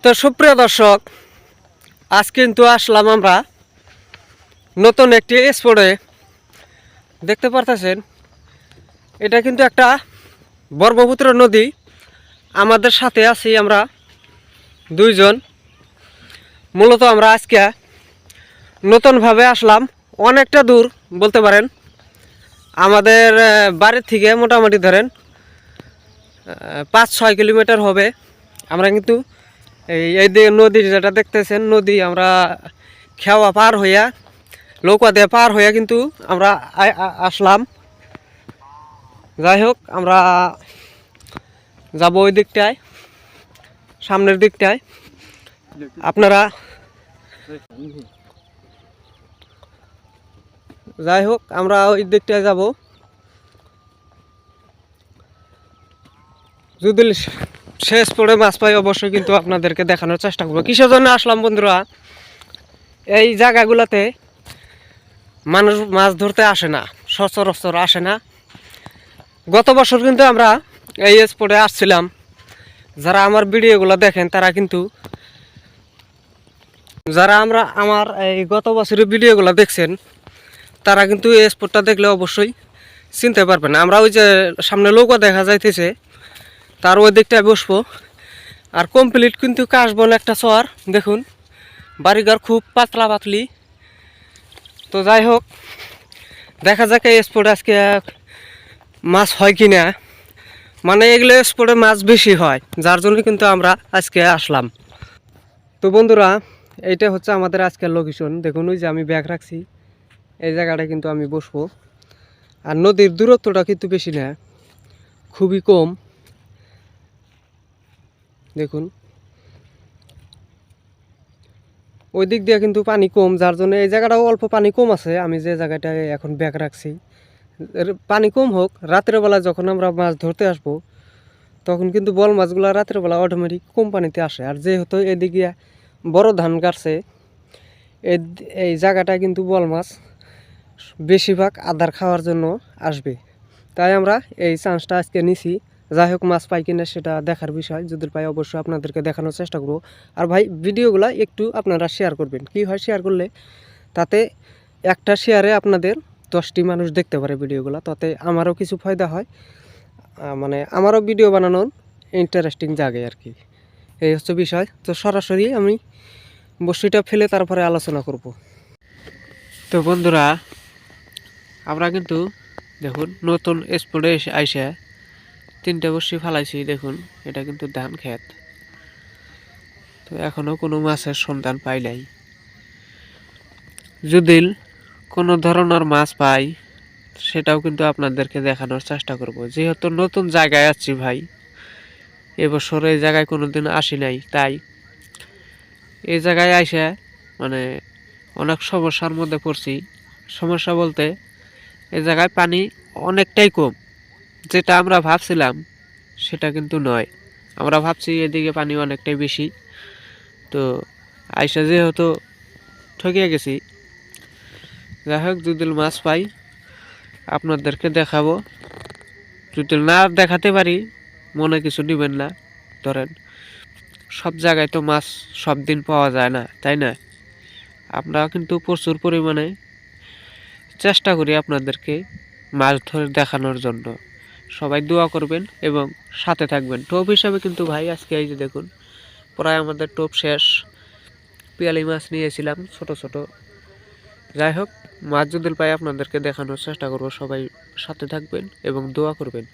তো সুপ্রিয় দর্শক, আজ কিন্তু আসলাম আমরা নতুন একটি স্পটে। দেখতে পারতেছেন এটা কিন্তু একটা ব্রহ্মপুত্র নদী। আমাদের সাথে আছি আমরা দুইজন। মূলত আমরা আজকে নতুনভাবে আসলাম, অনেকটা দূর বলতে পারেন। আমাদের বাড়ির থেকে মোটামুটি ধরেন 5-6 কিলোমিটার হবে। আমরা কিন্তু এই নদী যেটা দেখতেছেন, নদী আমরা খেওয়া পার হইয়া নৌকা দিয়ে পার হইয়া কিন্তু আমরা আসলাম। যাই হোক, আমরা যাব ওই দিকটায়, সামনের দিকটায়। আপনারা যাই হোক, আমরা ওই দিকটায় যাব। যদি শেষ পড়ে মাছ পাই অবশ্যই কিন্তু আপনাদেরকে দেখানোর চেষ্টা করবো। কিসের জন্য আসলাম বন্ধুরা, এই জায়গাগুলোতে মানুষ মাছ ধরতে আসে না, সচরাচর আসে না। গত বছর কিন্তু আমরা এই স্পটে আসছিলাম। যারা আমার ভিডিওগুলো দেখেন তারা কিন্তু, যারা আমার এই গত বছরের ভিডিওগুলো দেখছেন তারা কিন্তু এই স্পটটা দেখলে অবশ্যই চিনতে পারবেন। আমরা ওই যে সামনে নৌকা দেখা যাইতেছে, তার ওই দিকটায় বসবো। আর কমপ্লিট কিন্তু কাশবন একটা চর, দেখুন বাড়িঘর খুব পাতলা পাতলি। তো যাই হোক, দেখা যাক এই স্পটে আজকে মাছ হয় কি না। মানে এগুলো স্পটে মাছ বেশি হয়, যার জন্য কিন্তু আমরা আজকে আসলাম। তো বন্ধুরা, এইটা হচ্ছে আমাদের আজকের লোকেশন। দেখুন ওই যে আমি ব্যাগ রাখছি, এই জায়গাটা কিন্তু আমি বসবো। আর নদীর দূরত্বটা কিন্তু বেশি না, খুবই কম। দেখুন ওই দিক দিয়ে কিন্তু পানি কম, যার জন্য এই জায়গাটাও অল্প পানি কম আছে। আমি যে জায়গাটায় এখন ব্যাগ রাখছি, পানি কম হোক, রাতের বেলা যখন আমরা মাছ ধরতে আসবো তখন কিন্তু বল মাছগুলো রাতের বেলা অটোমেটিক কম পানিতে আসে। আর যেহেতু এদিকে বড় ধান গাড়ছে, এই জায়গাটায় কিন্তু বল মাছ বেশিরভাগ আদার খাওয়ার জন্য আসবে। তাই আমরা এই চান্সটা আজকে নিছি। যাই হোক, মাছ পাই কিনা সেটা দেখার বিষয়, যদি পাই অবশ্যই আপনাদেরকে দেখানোর চেষ্টা করবো। আর ভাই, ভিডিওগুলো একটু আপনারা শেয়ার করবেন। কি হয় শেয়ার করলে, তাতে একটা শেয়ারে আপনাদের 10টি মানুষ দেখতে পারে ভিডিওগুলো, তাতে আমারও কিছু ফায়দা হয়। মানে আমারও ভিডিও বানানোর ইন্টারেস্টিং জাগে আর কি। এই হচ্ছে বিষয়। তো সরাসরি আমি বস্তুটা ফেলে তারপরে আলোচনা করব। তো বন্ধুরা, আমরা কিন্তু দেখুন নতুন স্পটে আইসা 3টে বস্তি ফালাইছি। দেখুন এটা কিন্তু ধান ক্ষেত। তো এখনো কোনো মাছের সন্ধান পাই নাই। যদি কোনো ধরনের মাছ পাই সেটাও কিন্তু আপনাদেরকে দেখানোর চেষ্টা করব। যেহেতু নতুন জায়গায় আসছি ভাই, এবছর এই জায়গায় কোনোদিন আসি নাই, তাই এই জায়গায় আইসা মানে অনেক সমস্যার মধ্যে পড়ছি। সমস্যা বলতে, এই জায়গায় পানি অনেকটাই কম। যেটা আমরা ভাবছিলাম সেটা কিন্তু নয়। আমরা ভাবছি এদিকে পানি অনেকটাই বেশি। তো আইসা যেহেতু ঠকিয়ে গেছি। যাই হোক, যদি মাছ পাই আপনাদেরকে দেখাবো। যদি না দেখাতে পারি মনে কিছু নেবেন না। ধরেন সব জায়গায় তো মাছ সব দিন পাওয়া যায় না, তাই না? আমরা কিন্তু প্রচুর পরিমাণে চেষ্টা করি আপনাদেরকে মাছ ধরে দেখানোর জন্য। সবাই দোয়া করবেন এবং সাথে থাকবেন। টোপ হিসাবে কিন্তু ভাই আজকে এই যে দেখুন, প্রায় আমাদের টোপ শেষ। পিয়ালি মাছ নিয়েছিলাম ছোট ছোট। যাই হোক, মাছ যদি পাই আপনাদেরকে দেখানোর চেষ্টা করব। সবাই সাথে থাকবেন এবং দোয়া করবেন।